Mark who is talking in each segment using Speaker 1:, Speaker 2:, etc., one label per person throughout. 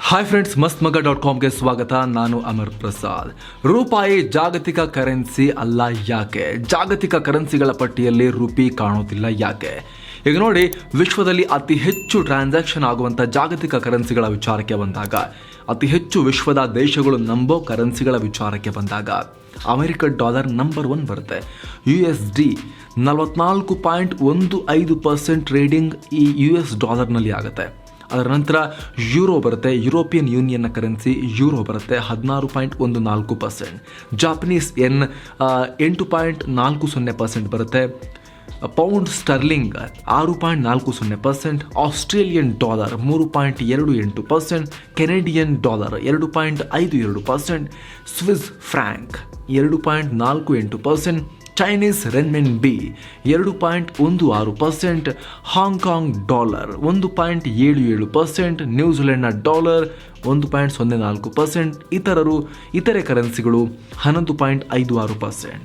Speaker 1: Hi friends, ಮಸ್ತ್ಮಗ.comಗೆ ಸ್ವಾಗತ. ನಾನು ಅಮರ್ ಪ್ರಸಾದ್. ರೂಪಾಯಿ ಜಾಗತಿಕ ಕರೆನ್ಸಿ ಅಲ್ಲ ಯಾಕೆ? ಜಾಗತಿಕ ಕರೆನ್ಸಿಗಳ ಪಟ್ಟಿಯಲ್ಲಿ ರೂಪಿ ಕಾಣೋದಿಲ್ಲ ಯಾಕೆ? ಈಗ ನೋಡಿ, ವಿಶ್ವದಲ್ಲಿ ಅತಿ ಹೆಚ್ಚು ಟ್ರಾನ್ಸಾಕ್ಷನ್ ಆಗುವಂಥ ಜಾಗತಿಕ ಕರೆನ್ಸಿಗಳ ವಿಚಾರಕ್ಕೆ ಬಂದಾಗ, ಅತಿ ಹೆಚ್ಚು ವಿಶ್ವದ ದೇಶಗಳು ನಂಬೋ ಕರೆನ್ಸಿಗಳ ವಿಚಾರಕ್ಕೆ ಬಂದಾಗ ಅಮೆರಿಕ ಡಾಲರ್ ನಂಬರ್ 1 ಬರುತ್ತೆ. USD 44.15% ಟ್ರೇಡಿಂಗ್ ಈ US ಡಾಲರ್ನಲ್ಲಿ ಆಗುತ್ತೆ. ಅದರ ನಂತರ ಯೂರೋ ಬರುತ್ತೆ. ಯುರೋಪಿಯನ್ ಯೂನಿಯನ್ನ ಕರೆನ್ಸಿ ಯೂರೋ ಬರುತ್ತೆ 16.14%. ಜಾಪನೀಸ್ ಯೆನ್ 8.40% ಬರುತ್ತೆ. Pound sterling 6.40%. Australian dollar 3.28%. Canadian dollar 2.52%. Swiss franc 2.48%. Chinese renminbi 2.16%. Hong Kong dollar 1.77%. ನ್ಯೂಜಿಲೆಂಡ್ನ ಡಾಲರ್ 1.04%. ಇತರೆ ಕರೆನ್ಸಿಗಳು 11.56%.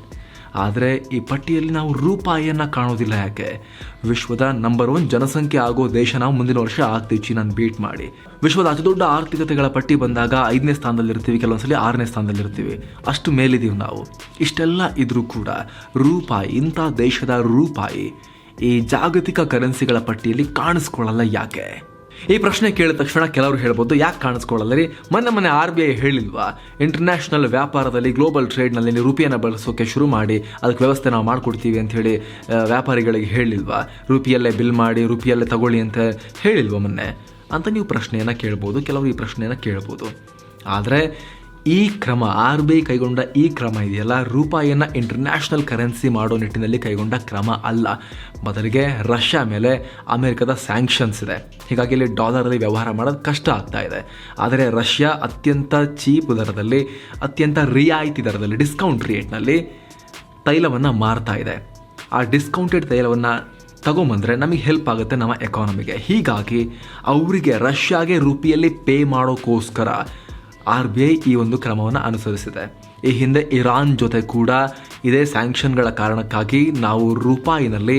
Speaker 1: ಆದರೆ ಈ ಪಟ್ಟಿಯಲ್ಲಿ ನಾವು ರೂಪಾಯಿಯನ್ನು ಕಾಣೋದಿಲ್ಲ ಯಾಕೆ? ವಿಶ್ವದ ನಂಬರ್ 1 ಜನಸಂಖ್ಯೆ ಆಗೋ ದೇಶ ನಾವು ಮುಂದಿನ ವರ್ಷ ಆಗ್ತೀವಿ ಚೀನಾನ ಬೀಟ್ ಮಾಡಿ. ವಿಶ್ವದ ಅತಿ ದೊಡ್ಡ ಆರ್ಥಿಕತೆಗಳ ಪಟ್ಟಿ ಬಂದಾಗ 5ನೇ ಸ್ಥಾನದಲ್ಲಿರ್ತೀವಿ, ಕೆಲವೊಂದ್ಸಲಿ 6ನೇ ಸ್ಥಾನದಲ್ಲಿರ್ತೀವಿ. ಅಷ್ಟು ಮೇಲಿದ್ದೀವಿ ನಾವು. ಇಷ್ಟೆಲ್ಲ ಇದ್ರೂ ಕೂಡ ರೂಪಾಯಿ, ಇಂಥ ದೇಶದ ರೂಪಾಯಿ ಈ ಜಾಗತಿಕ ಕರೆನ್ಸಿಗಳ ಪಟ್ಟಿಯಲ್ಲಿ ಕಾಣಿಸ್ಕೊಳ್ಳಲ್ಲ ಯಾಕೆ? ಈ ಪ್ರಶ್ನೆ ಕೇಳಿದ ತಕ್ಷಣ ಕೆಲವರು ಹೇಳ್ಬೋದು, ಯಾಕೆ ಕಾಣಿಸ್ಕೊಳ್ಳಲ್ಲ ರೀ? ಮೊನ್ನೆ RBI ಹೇಳಿಲ್ವಾ, ಇಂಟರ್ನ್ಯಾಷನಲ್ ವ್ಯಾಪಾರದಲ್ಲಿ ಗ್ಲೋಬಲ್ ಟ್ರೇಡ್ನಲ್ಲಿ ರೂಪಿಯನ್ನು ಬಳಸೋಕೆ ಶುರು ಮಾಡಿ ಅದಕ್ಕೆ ವ್ಯವಸ್ಥೆ ನಾವು ಮಾಡಿಕೊಡ್ತೀವಿ ಅಂತ ಹೇಳಿ ವ್ಯಾಪಾರಿಗಳಿಗೆ ಹೇಳಿಲ್ವಾ? ರೂಪಿಯಲ್ಲೇ ಬಿಲ್ ಮಾಡಿ, ರೂಪಿಯಲ್ಲೇ ತಗೊಳ್ಳಿ ಅಂತ ಹೇಳಿಲ್ವಾ ಮೊನ್ನೆ ಅಂತ ನೀವು ಪ್ರಶ್ನೆಯನ್ನು ಕೇಳ್ಬೋದು. ಕೆಲವರು ಈ ಪ್ರಶ್ನೆಯನ್ನು ಕೇಳ್ಬೋದು. ಆದರೆ ಈ ಕ್ರಮ, RBI ಕೈಗೊಂಡ ಈ ಕ್ರಮ ಇದೆಯಲ್ಲ, ರೂಪಾಯಿಯನ್ನು ಇಂಟರ್ನ್ಯಾಷನಲ್ ಕರೆನ್ಸಿ ಮಾಡೋ ನಿಟ್ಟಿನಲ್ಲಿ ಕೈಗೊಂಡ ಕ್ರಮ ಅಲ್ಲ. ಬದಲಿಗೆ ರಷ್ಯಾ ಮೇಲೆ ಅಮೆರಿಕದ ಸ್ಯಾಂಕ್ಷನ್ಸ್ ಇದೆ. ಹೀಗಾಗಿ ಇಲ್ಲಿ ಡಾಲರಲ್ಲಿ ವ್ಯವಹಾರ ಮಾಡೋದು ಕಷ್ಟ ಆಗ್ತಾ ಇದೆ. ಆದರೆ ರಷ್ಯಾ ಅತ್ಯಂತ ಚೀಪ್ ದರದಲ್ಲಿ, ಅತ್ಯಂತ ರಿಯಾಯಿತಿ ದರದಲ್ಲಿ, ಡಿಸ್ಕೌಂಟ್ ರೇಟ್ನಲ್ಲಿ ತೈಲವನ್ನು ಮಾರ್ತಾ ಇದೆ. ಆ ಡಿಸ್ಕೌಂಟೆಡ್ ತೈಲವನ್ನು ತಗೊಂಬಂದರೆ ನಮಗೆ ಹೆಲ್ಪ್ ಆಗುತ್ತೆ ನಮ್ಮ ಎಕಾನಮಿಗೆ. ಹೀಗಾಗಿ ಅವರಿಗೆ ರಷ್ಯಾಗೆ ರೂಪಿಯಲ್ಲಿ ಪೇ ಮಾಡೋಕ್ಕೋಸ್ಕರ RBI ಈ ಒಂದು ಕ್ರಮವನ್ನು ಅನುಸರಿಸಿದೆ. ಈ ಹಿಂದೆ ಇರಾನ್ ಜೊತೆ ಕೂಡ ಇದೇ ಸ್ಯಾಂಕ್ಷನ್ಗಳ ಕಾರಣಕ್ಕಾಗಿ ನಾವು ರೂಪಾಯಿನಲ್ಲಿ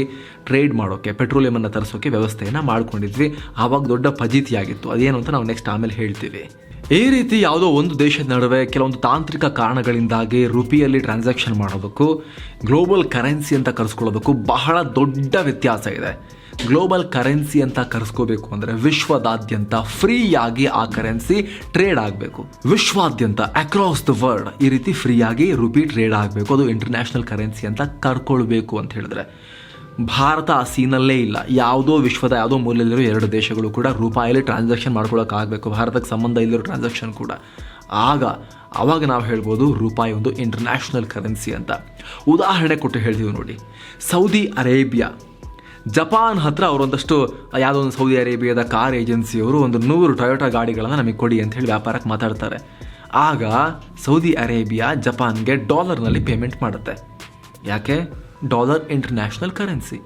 Speaker 1: ಟ್ರೇಡ್ ಮಾಡೋಕ್ಕೆ, ಪೆಟ್ರೋಲಿಯಮನ್ನು ತರಿಸೋಕ್ಕೆ ವ್ಯವಸ್ಥೆಯನ್ನು ಮಾಡ್ಕೊಂಡಿದ್ವಿ. ಆವಾಗ ದೊಡ್ಡ ಫಜೀತಿಯಾಗಿತ್ತು. ಅದೇನು ಅಂತ ನಾವು ನೆಕ್ಸ್ಟ್ ಆಮೇಲೆ ಹೇಳ್ತೀವಿ. ಈ ರೀತಿ ಯಾವುದೋ ಒಂದು ದೇಶದ ನಡುವೆ ಕೆಲವೊಂದು ತಾಂತ್ರಿಕ ಕಾರಣಗಳಿಂದಾಗಿ ರೂಪಿಯಲ್ಲಿ ಟ್ರಾನ್ಸಾಕ್ಷನ್ ಮಾಡೋದಕ್ಕೂ ಗ್ಲೋಬಲ್ ಕರೆನ್ಸಿ ಅಂತ ಕರೆಸ್ಕೊಳ್ಳೋದಕ್ಕೂ ಬಹಳ ದೊಡ್ಡ ವ್ಯತ್ಯಾಸ ಇದೆ. ಗ್ಲೋಬಲ್ ಕರೆನ್ಸಿ ಅಂತ ಕರೆಸ್ಕೋಬೇಕು ಅಂದರೆ ವಿಶ್ವದಾದ್ಯಂತ ಫ್ರೀಯಾಗಿ ಆ ಕರೆನ್ಸಿ ಟ್ರೇಡ್ ಆಗಬೇಕು. ವಿಶ್ವಾದ್ಯಂತ ಅಕ್ರಾಸ್ ದ ವರ್ಲ್ಡ್ ಈ ರೀತಿ ಫ್ರೀಯಾಗಿ ರೂಪಿ ಟ್ರೇಡ್ ಆಗಬೇಕು. ಅದು ಇಂಟರ್ನ್ಯಾಷನಲ್ ಕರೆನ್ಸಿ ಅಂತ ಕರ್ಕೊಳ್ಬೇಕು ಅಂತ ಹೇಳಿದ್ರೆ ಭಾರತ ಆ ಸೀನಲ್ಲೇ ಇಲ್ಲ. ಯಾವುದೋ ವಿಶ್ವದ ಯಾವುದೋ ಮೂಲೆಯಲ್ಲಿರೋ 2 ದೇಶಗಳು ಕೂಡ ರೂಪಾಯಲ್ಲಿ ಟ್ರಾನ್ಸಾಕ್ಷನ್ ಮಾಡ್ಕೊಳ್ಳೋಕ್ಕಾಗಬೇಕು, ಭಾರತಕ್ಕೆ ಸಂಬಂಧ ಇಲ್ಲಿರೋ ಟ್ರಾನ್ಸಾಕ್ಷನ್ ಕೂಡ. ಆವಾಗ ನಾವು ಹೇಳ್ಬೋದು ರೂಪಾಯಿ ಒಂದು ಇಂಟರ್ನ್ಯಾಷನಲ್ ಕರೆನ್ಸಿ ಅಂತ. ಉದಾಹರಣೆ ಕೊಟ್ಟು ಹೇಳ್ತೀವಿ ನೋಡಿ. ಸೌದಿ ಅರೇಬಿಯಾ ಜಪಾನ್ ಹತ್ರ ಅವರೊಂದಷ್ಟು ಯಾವುದೋ ಒಂದು ಸೌದಿ ಅರೇಬಿಯಾದ ಕಾರ್ ಏಜೆನ್ಸಿಯವರು ಒಂದು 100 ಟೊಯೋಟಾ ಗಾಡಿಗಳನ್ನು ನಮಗೆ ಕೊಡಿ ಅಂತ ಹೇಳಿ ವ್ಯಾಪಾರಕ್ಕೆ ಮಾತಾಡ್ತಾರೆ. ಆಗ ಸೌದಿ ಅರೇಬಿಯಾ ಜಪಾನ್ಗೆ ಡಾಲರ್ನಲ್ಲಿ ಪೇಮೆಂಟ್ ಮಾಡುತ್ತೆ. ಯಾಕೆ? Dollar international currency.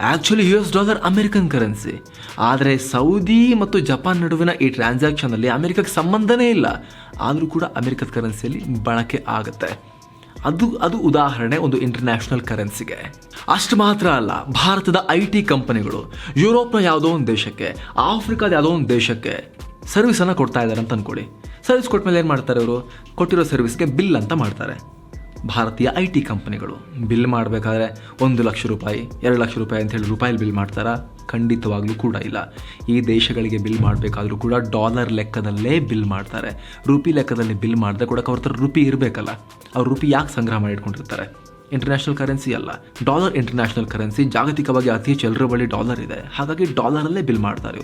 Speaker 1: Actually US dollar American currency. ಆದರೆ ಸೌದಿ ಮತ್ತು ಜಪಾನ್ ನಡುವಿನ ಈ ಟ್ರಾನ್ಸಾಕ್ಷನಲ್ಲಿ ಅಮೆರಿಕಕ್ಕೆ ಸಂಬಂಧನೇ ಇಲ್ಲ. ಆದರೂ ಕೂಡ ಅಮೆರಿಕದ ಕರೆನ್ಸಿಯಲ್ಲಿ ಬಳಕೆ ಆಗುತ್ತೆ. ಅದು ಉದಾಹರಣೆ ಒಂದು ಇಂಟರ್ನ್ಯಾಷನಲ್ ಕರೆನ್ಸಿಗೆ. ಅಷ್ಟು ಮಾತ್ರ ಅಲ್ಲ, ಭಾರತದ IT ಕಂಪನಿಗಳು ಯುರೋಪ್ನ ಯಾವುದೋ ಒಂದು ದೇಶಕ್ಕೆ, ಆಫ್ರಿಕಾದ ಯಾವುದೋ ಒಂದು ದೇಶಕ್ಕೆ ಸರ್ವಿಸನ್ನು ಕೊಡ್ತಾ ಇದ್ದಾರೆ ಅಂತ ಅಂದ್ಕೊಳ್ಳಿ. ಸರ್ವಿಸ್ ಕೊಟ್ಟ ಮೇಲೆ ಏನು ಮಾಡ್ತಾರೆ? ಅವರು ಕೊಟ್ಟಿರೋ ಸರ್ವಿಸ್ಗೆ ಬಿಲ್ ಅಂತ ಮಾಡ್ತಾರೆ. ಭಾರತೀಯ IT ಕಂಪನಿಗಳು ಬಿಲ್ ಮಾಡಬೇಕಾದ್ರೆ 1 ಲಕ್ಷ ರೂಪಾಯಿ, 2 ಲಕ್ಷ ರೂಪಾಯಿ ಅಂತ ಹೇಳಿ ರೂಪಾಯಲ್ಲಿ ಬಿಲ್ ಮಾಡ್ತಾರಾ? ಖಂಡಿತವಾಗ್ಲೂ ಕೂಡ ಇಲ್ಲ. ಈ ದೇಶಗಳಿಗೆ ಬಿಲ್ ಮಾಡಬೇಕಾದ್ರೂ ಕೂಡ ಡಾಲರ್ ಲೆಕ್ಕದಲ್ಲೇ ಬಿಲ್ ಮಾಡ್ತಾರೆ. ರೂಪಿ ಲೆಕ್ಕದಲ್ಲಿ ಬಿಲ್ ಮಾಡಿದ್ರೆ ಕೂಡ ಅವ್ರ ಹತ್ರ ರೂಪಿ ಇರಬೇಕಲ್ಲ. ಅವ್ರು ರೂಪಿ ಯಾಕೆ ಸಂಗ್ರಹ ಮಾಡಿ ಇಟ್ಕೊಂಡಿರ್ತಾರೆ? ಇಂಟರ್ನ್ಯಾಷನಲ್ ಕರೆನ್ಸಿ ಅಲ್ಲ, ಡಾಲರ್ ಇಂಟರ್ನ್ಯಾಷನಲ್ ಕರೆನ್ಸಿ. ಜಾಗತಿಕವಾಗಿ ಅತಿ ಹೆಚ್ಚು ಎಲ್ಲರ ಬಳಿ ಡಾಲರ್ ಇದೆ. ಹಾಗಾಗಿ ಡಾಲರಲ್ಲೇ ಬಿಲ್ ಮಾಡ್ತಾರೆ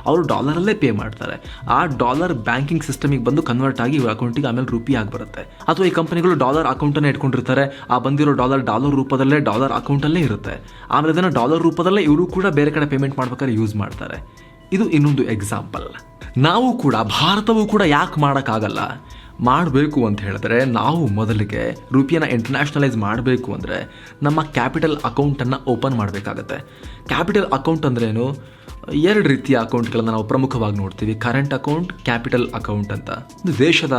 Speaker 1: ಅವರು ಡಾಲರಲ್ಲೇ ಪೇ ಮಾಡ್ತಾರೆ. ಆ ಡಾಲರ್ ಬ್ಯಾಂಕಿಂಗ್ ಸಿಸ್ಟಮಿಗೆ ಬಂದು ಕನ್ವರ್ಟ್ ಆಗಿ ಇವ್ರ ಅಕೌಂಟಿಗೆ ಆಮೇಲೆ ರೂಪಿ ಆಗಿ ಬರುತ್ತೆ. ಅಥವಾ ಈ ಕಂಪನಿಗಳು ಡಾಲರ್ ಅಕೌಂಟನ್ನೇ ಇಟ್ಕೊಂಡಿರ್ತಾರೆ. ಆ ಬಂದಿರೋ ಡಾಲರ್ ರೂಪದಲ್ಲೇ ಡಾಲರ್ ಅಕೌಂಟಲ್ಲೇ ಇರುತ್ತೆ. ಆಮೇಲೆ ಅದನ್ನು ಡಾಲರ್ ರೂಪದಲ್ಲೇ ಇವರು ಕೂಡ ಬೇರೆ ಕಡೆ ಪೇಮೆಂಟ್ ಮಾಡ್ಬೇಕಾದ್ರೆ ಯೂಸ್ ಮಾಡ್ತಾರೆ. ಇದು ಇನ್ನೊಂದು ಎಕ್ಸಾಂಪಲ್. ನಾವು ಕೂಡ, ಭಾರತವೂ ಕೂಡ ಯಾಕೆ ಮಾಡೋಕ್ಕಾಗಲ್ಲ? ಮಾಡಬೇಕು ಅಂತ ಹೇಳಿದ್ರೆ ನಾವು ಮೊದಲಿಗೆ ರೂಪಿಯನ್ನು ಇಂಟರ್ನ್ಯಾಷನಲೈಸ್ ಮಾಡಬೇಕು ಅಂದರೆ ನಮ್ಮ ಕ್ಯಾಪಿಟಲ್ ಅಕೌಂಟನ್ನು ಓಪನ್ ಮಾಡಬೇಕಾಗತ್ತೆ. ಕ್ಯಾಪಿಟಲ್ ಅಕೌಂಟ್ ಅಂದ್ರೇನು? 2 ರೀತಿಯ ಅಕೌಂಟ್ಗಳನ್ನು ನಾವು ಪ್ರಮುಖವಾಗಿ ನೋಡ್ತೀವಿ. ಕರೆಂಟ್ ಅಕೌಂಟ್, ಕ್ಯಾಪಿಟಲ್ ಅಕೌಂಟ್ ಅಂತ. ದೇಶದ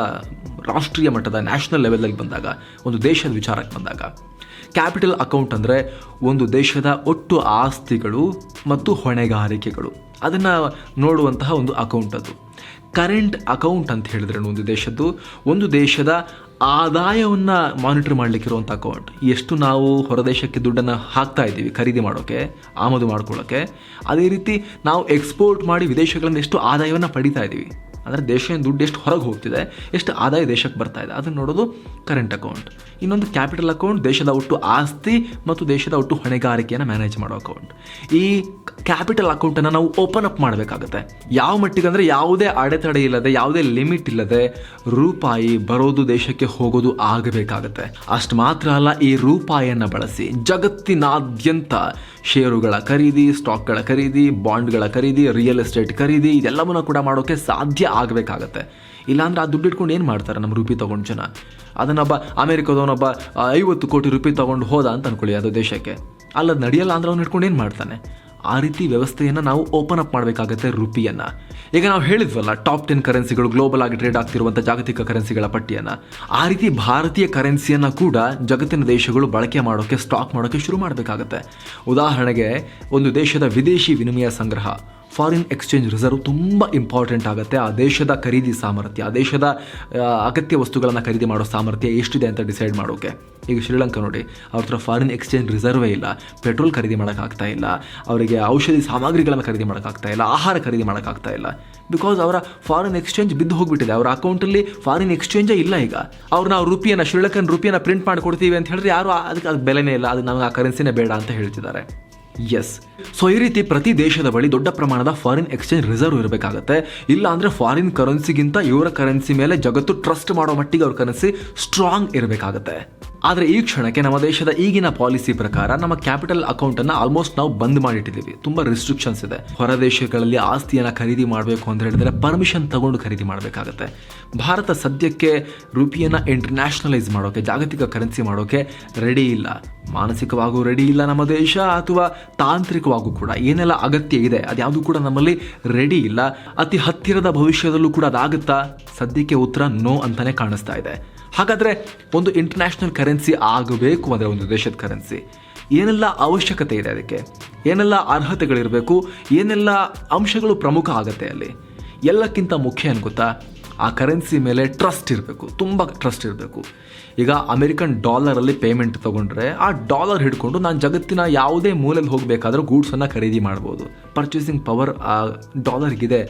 Speaker 1: ರಾಷ್ಟ್ರೀಯ ಮಟ್ಟದ ನ್ಯಾಷನಲ್ ಲೆವೆಲಲ್ಲಿ ಬಂದಾಗ, ಒಂದು ದೇಶದ ವಿಚಾರಕ್ಕೆ ಬಂದಾಗ ಕ್ಯಾಪಿಟಲ್ ಅಕೌಂಟ್ ಅಂದರೆ ಒಂದು ದೇಶದ ಒಟ್ಟು ಆಸ್ತಿಗಳು ಮತ್ತು ಹೊಣೆಗಾರಿಕೆಗಳು ಅದನ್ನು ನೋಡುವಂತಹ ಒಂದು ಅಕೌಂಟ್ ಅದು. ಕರೆಂಟ್ ಅಕೌಂಟ್ ಅಂತ ಹೇಳಿದ್ರೆ ಒಂದು ದೇಶದ ಆದಾಯವನ್ನು ಮಾನಿಟರ್ ಮಾಡಲಿಕ್ಕಿರುವಂಥ ಅಕೌಂಟ್. ಎಷ್ಟು ನಾವು ಹೊರದೇಶಕ್ಕೆ ದುಡ್ಡನ್ನು ಹಾಕ್ತಾ ಇದ್ದೀವಿ ಖರೀದಿ ಮಾಡೋಕ್ಕೆ, ಆಮದು ಮಾಡ್ಕೊಳ್ಳೋಕ್ಕೆ, ಅದೇ ರೀತಿ ನಾವು ಎಕ್ಸ್ಪೋರ್ಟ್ ಮಾಡಿ ವಿದೇಶಗಳಿಂದ ಎಷ್ಟು ಆದಾಯವನ್ನು ಪಡಿತಾ ಇದ್ದೀವಿ, ಅಂದರೆ ದೇಶದಿಂದ ದುಡ್ಡು ಎಷ್ಟು ಹೊರಗೆ ಹೋಗ್ತಿದೆ, ಎಷ್ಟು ಆದಾಯ ದೇಶಕ್ಕೆ ಬರ್ತಾ ಇದೆ, ಅದನ್ನು ನೋಡೋದು ಕರೆಂಟ್ ಅಕೌಂಟ್. ಇನ್ನೊಂದು ಕ್ಯಾಪಿಟಲ್ ಅಕೌಂಟ್, ದೇಶದ ಒಟ್ಟು ಆಸ್ತಿ ಮತ್ತು ದೇಶದ ಒಟ್ಟು ಹೊಣೆಗಾರಿಕೆಯನ್ನು ಮ್ಯಾನೇಜ್ ಮಾಡೋ ಅಕೌಂಟ್. ಈ ಕ್ಯಾಪಿಟಲ್ ಅಕೌಂಟನ್ನು ನಾವು ಓಪನ್ ಅಪ್ ಮಾಡಬೇಕಾಗುತ್ತೆ. ಯಾವ ಮಟ್ಟಿಗೆ ಅಂದರೆ ಯಾವುದೇ ಅಡೆತಡೆ ಇಲ್ಲದೆ, ಯಾವುದೇ ಲಿಮಿಟ್ ಇಲ್ಲದೆ ರೂಪಾಯಿ ಬರೋದು, ದೇಶಕ್ಕೆ ಹೋಗೋದು ಆಗಬೇಕಾಗತ್ತೆ. ಅಷ್ಟು ಮಾತ್ರ ಅಲ್ಲ, ಈ ರೂಪಾಯಿಯನ್ನು ಬಳಸಿ ಜಗತ್ತಿನಾದ್ಯಂತ ಷೇರುಗಳ ಖರೀದಿ, ಸ್ಟಾಕ್ಗಳ ಖರೀದಿ, ಬಾಂಡ್ಗಳ ಖರೀದಿ, ರಿಯಲ್ ಎಸ್ಟೇಟ್ ಖರೀದಿ, ಇದೆಲ್ಲವನ್ನ ಕೂಡ ಮಾಡೋಕ್ಕೆ ಸಾಧ್ಯ ಆಗಬೇಕಾಗತ್ತೆ. ಇಲ್ಲಾಂದ್ರೆ ಆ ದುಡ್ಡು ಇಟ್ಕೊಂಡು ಏನು ಮಾಡ್ತಾರೆ ನಮ್ಮ ರೂಪಾಯಿ ತೊಗೊಂಡು ಜನ? ಅದನ್ನೊಬ್ಬ ಅಮೆರಿಕದವನೊಬ್ಬ 50 ಕೋಟಿ ರೂಪಾಯಿ ತೊಗೊಂಡು ಹೋದ ಅಂತ ಅನ್ಕೊಳ್ಳಿ ಅದು ದೇಶಕ್ಕೆ, ಅಲ್ಲದು ನಡೆಯಲ್ಲ ಅಂದ್ರೆ ಅವ್ನು ಇಟ್ಕೊಂಡು ಏನು ಮಾಡ್ತಾನೆ? ಆ ರೀತಿ ವ್ಯವಸ್ಥೆಯನ್ನು ನಾವು ಓಪನ್ ಅಪ್ ಮಾಡಬೇಕಾಗತ್ತೆ ರೂಪಿಯನ್ನು. ಈಗ ನಾವು ಹೇಳಿದ್ವಲ್ಲ, ಟಾಪ್ 10 ಕರೆನ್ಸಿಗಳು ಗ್ಲೋಬಲ್ ಆಗಿ ಟ್ರೇಡ್ ಆಗ್ತಿರುವಂಥ ಜಾಗತಿಕ ಕರೆನ್ಸಿಗಳ ಪಟ್ಟಿಯನ್ನು. ಆ ರೀತಿ ಭಾರತೀಯ ಕರೆನ್ಸಿಯನ್ನು ಕೂಡ ಜಗತ್ತಿನ ದೇಶಗಳು ಬಳಕೆ ಮಾಡೋಕ್ಕೆ, ಸ್ಟಾಕ್ ಮಾಡೋಕ್ಕೆ ಶುರು ಮಾಡಬೇಕಾಗತ್ತೆ. ಉದಾಹರಣೆಗೆ, ಒಂದು ದೇಶದ ವಿದೇಶಿ ವಿನಿಮಯ ಸಂಗ್ರಹ, ಫಾರಿನ್ ಎಕ್ಸ್ಚೇಂಜ್ ರಿಸರ್ವ್ ತುಂಬ ಇಂಪಾರ್ಟೆಂಟ್ ಆಗುತ್ತೆ. ಆ ದೇಶದ ಖರೀದಿ ಸಾಮರ್ಥ್ಯ, ಆ ದೇಶದ ಅಗತ್ಯ ವಸ್ತುಗಳನ್ನು ಖರೀದಿ ಮಾಡೋ ಸಾಮರ್ಥ್ಯ ಎಷ್ಟಿದೆ ಅಂತ ಡಿಸೈಡ್ ಮಾಡೋಕ್ಕೆ. ಈಗ ಶ್ರೀಲಂಕಾ ನೋಡಿ, ಅವ್ರ ಹತ್ರ ಫಾರಿನ್ ಎಕ್ಸ್ಚೇಂಜ್ ರಿಸರ್ವೇ ಇಲ್ಲ, ಪೆಟ್ರೋಲ್ ಖರೀದಿ ಮಾಡೋಕ್ಕಾಗ್ತಾ ಇಲ್ಲ, ಅವರಿಗೆ ಔಷಧಿ ಸಾಮಗ್ರಿಗಳನ್ನು ಖರೀದಿ ಮಾಡೋಕ್ಕಾಗ್ತಾ ಇಲ್ಲ, ಆಹಾರ ಖರೀದಿ ಮಾಡೋಕ್ಕಾಗ್ತಾ ಇಲ್ಲ. ಬಿಕಾಸ್ ಅವರ ಫಾರಿನ್ ಎಕ್ಸ್ಚೇಂಜ್ ಬಿದ್ದು ಹೋಗಿಬಿಟ್ಟಿದೆ, ಅವರ ಅಕೌಂಟಲ್ಲಿ ಫಾರಿನ್ ಎಕ್ಸ್ಚೇಂಜೇ ಇಲ್ಲ. ಈಗ ನಾವು ಶ್ರೀಲಂಕನ್ ರೂಪಿಯನ್ನು ಪ್ರಿಂಟ್ ಮಾಡಿ ಕೊಡ್ತೀವಿ ಅಂತ ಹೇಳಿದ್ರೆ ಯಾರು ಅದಕ್ಕೆ ಬೆಲೆನೇ ಇಲ್ಲ, ಅದು ನಮಗೆ ಆ ಕರೆನ್ಸಿನೇ ಬೇಡ ಅಂತ ಹೇಳ್ತಿದ್ದಾರೆ. ಎಸ್, ಸೊ ಈ ರೀತಿ ಪ್ರತಿ ದೇಶದ ಬಳಿ ದೊಡ್ಡ ಪ್ರಮಾಣದ ಫಾರಿನ್ ಎಕ್ಸ್ಚೇಂಜ್ ರಿಸರ್ವ್ ಇರಬೇಕಾಗತ್ತೆ. ಇಲ್ಲ ಅಂದರೆ ಫಾರಿನ್ ಕರೆನ್ಸಿಗಿಂತ ಇವರ ಕರೆನ್ಸಿ ಮೇಲೆ ಜಗತ್ತು ಟ್ರಸ್ಟ್ ಮಾಡೋ ಮಟ್ಟಿಗೆ ಅವ್ರ ಕರೆನ್ಸಿ ಸ್ಟ್ರಾಂಗ್ ಇರಬೇಕಾಗತ್ತೆ. ಆದರೆ ಈ ಕ್ಷಣಕ್ಕೆ ನಮ್ಮ ದೇಶದ ಈಗಿನ ಪಾಲಿಸಿ ಪ್ರಕಾರ ನಮ್ಮ ಕ್ಯಾಪಿಟಲ್ ಅಕೌಂಟನ್ನು ಆಲ್ಮೋಸ್ಟ್ ನಾವು ಬಂದ್ ಮಾಡಿಟ್ಟಿದ್ದೀವಿ. ತುಂಬ ರಿಸ್ಟ್ರಿಕ್ಷನ್ಸ್ ಇದೆ. ಹೊರ ದೇಶಗಳಲ್ಲಿ ಆಸ್ತಿಯನ್ನು ಖರೀದಿ ಮಾಡಬೇಕು ಅಂತ ಹೇಳಿದ್ರೆ ಪರ್ಮಿಷನ್ ತಗೊಂಡು ಖರೀದಿ ಮಾಡಬೇಕಾಗತ್ತೆ. ಭಾರತ ಸದ್ಯಕ್ಕೆ ರೂಪಿಯನ್ನು ಇಂಟರ್ನ್ಯಾಷನಲೈಸ್ ಮಾಡೋಕ್ಕೆ, ಜಾಗತಿಕ ಕರೆನ್ಸಿ ಮಾಡೋಕ್ಕೆ ರೆಡಿ ಇಲ್ಲ. ಮಾನಸಿಕವಾಗೂ ರೆಡಿ ಇಲ್ಲ ನಮ್ಮ ದೇಶ, ಅಥವಾ ತಾಂತ್ರಿಕವಾಗೂ ಕೂಡ ಏನೆಲ್ಲ ಅಗತ್ಯ ಇದೆ ಅದ್ಯಾವುದು ಕೂಡ ನಮ್ಮಲ್ಲಿ ರೆಡಿ ಇಲ್ಲ. ಅತಿ ಹತ್ತಿರದ ಭವಿಷ್ಯದಲ್ಲೂ ಕೂಡ ಅದಾಗುತ್ತಾ? ಸದ್ಯಕ್ಕೆ ಉತ್ತರ ನೋ ಅಂತಾನೆ ಕಾಣಿಸ್ತಾ ಇದೆ. ಹಾಗಾದರೆ ಒಂದು ಇಂಟರ್ನ್ಯಾಷನಲ್ ಕರೆನ್ಸಿ ಆಗಬೇಕು ಅಂದರೆ, ಒಂದು ದೇಶದ ಕರೆನ್ಸಿ ಏನೆಲ್ಲ ಅವಶ್ಯಕತೆ ಇದೆ, ಅದಕ್ಕೆ ಏನೆಲ್ಲ ಅರ್ಹತೆಗಳಿರಬೇಕು, ಏನೆಲ್ಲ ಅಂಶಗಳು ಪ್ರಮುಖ ಆಗುತ್ತೆ ಅಲ್ಲಿ? ಎಲ್ಲಕ್ಕಿಂತ ಮುಖ್ಯ ಏನು ಗೊತ್ತಾ? ಆ ಕರೆನ್ಸಿ ಮೇಲೆ ಟ್ರಸ್ಟ್ ಇರಬೇಕು, ತುಂಬ ಟ್ರಸ್ಟ್ ಇರಬೇಕು. ಈಗ ಅಮೆರಿಕನ್ ಡಾಲರಲ್ಲಿ ಪೇಮೆಂಟ್ ತೊಗೊಂಡ್ರೆ ಆ ಡಾಲರ್ ಹಿಡ್ಕೊಂಡು ನಾನು ಜಗತ್ತಿನ ಯಾವುದೇ ಮೂಲೆಯಲ್ಲಿ ಹೋಗಬೇಕಾದ್ರೂ ಗೂಡ್ಸನ್ನು ಖರೀದಿ ಮಾಡ್ಬೋದು. ಪರ್ಚೇಸಿಂಗ್ ಪವರ್ ಆ ಡಾಲರ್ಗಿದೆ